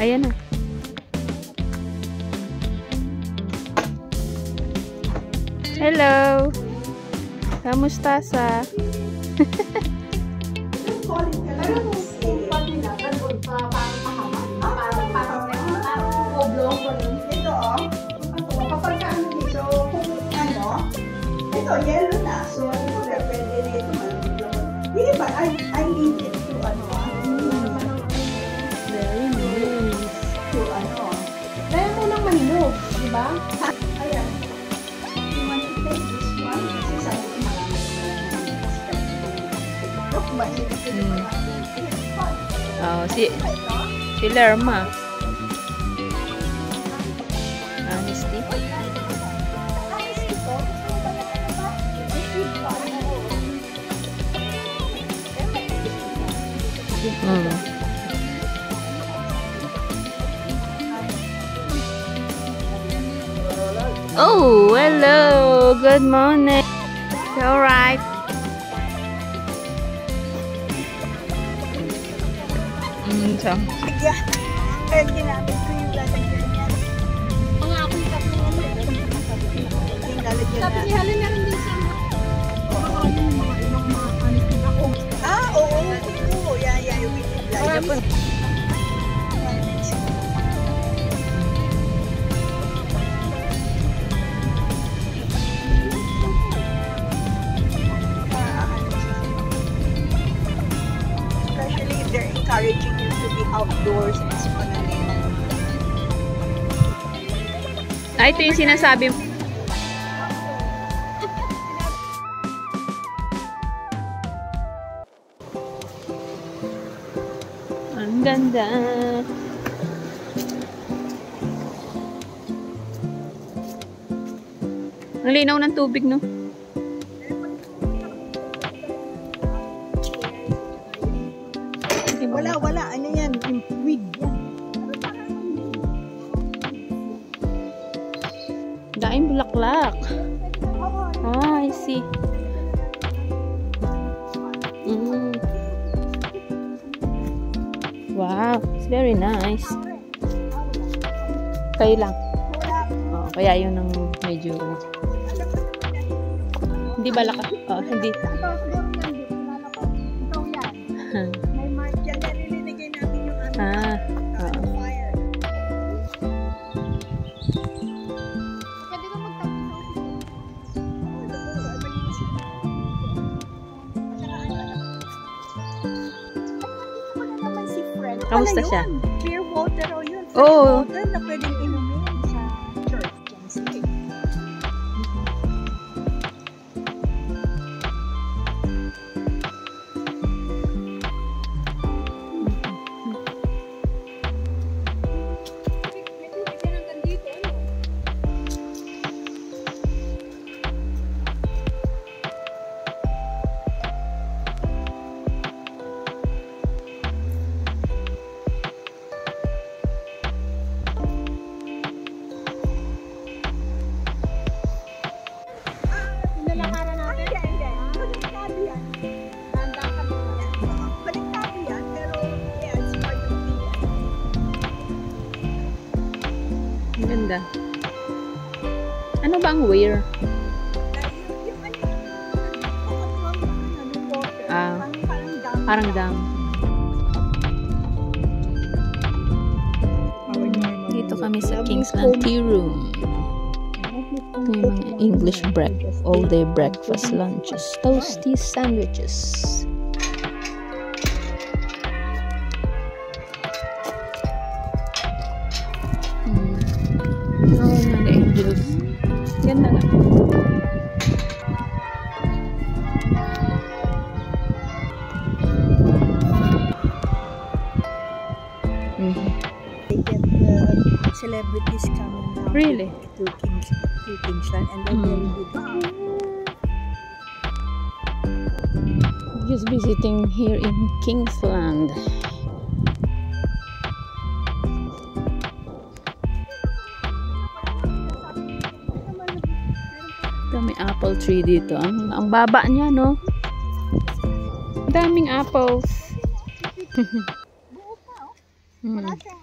Ayan na. Hello! Kamusta sa? Ito, yellow na. So, pwede nito. Hindi ba? I need it to Very nice. To Kaya mo nang manilog, di ba? Ayan. You want to take this one? Kasi sabi ko marami Oh, si Lerma. Honesty. Oh, hello. Good morning. All right. So. Kaya ginamit ko yung lalagyan niya. Mga ako yung kapatid. Yung lalagyan Sabi ni na. Helen meron din siya. Mga ibang mga anisip ako. Oo. Oo. Yan. Yung lalagyan. Especially if they're encouraging you to be outdoors. Mas magaling. Ito yung sinasabi mo. Ang ganda. Ang linaw ng tubig, no? Wala. Ano yan? Wig yan. Daing bulaklak. Ah, I see. Wow, it's very nice. Kayo lang. Oh, kaya yun ang medyo hindi balaka. Oh, hindi. Ito, siguro nandito. Ito yan. May mark. Yan, nililagay natin yung Ah, fire. Pwede ka magtapos. Kamusta siya? Clear water o yun. Fresh Oo. water na pwedeng inumin sa church. Yan, sige. Nalakaran natin. Hindi. Baliktado yan. Handa ka mo. Baliktado yan, pero yeah, it's part of the ang ganda. Ano ba ang weir? Ah, parang dam. Dito kami sa Kingsland Tea Room. Ito yung mga English breakfast, all-day breakfast lunches, toasty sandwiches. Oh, mga angels. Ganda nga. They get celebrities coming now Really? to Kingsland, and they're very good. Just visiting here in Kingsland. May apple tree dito. Ang baba niya, no? Daming apples. Buo pa, oh. Hmm. Wala siyang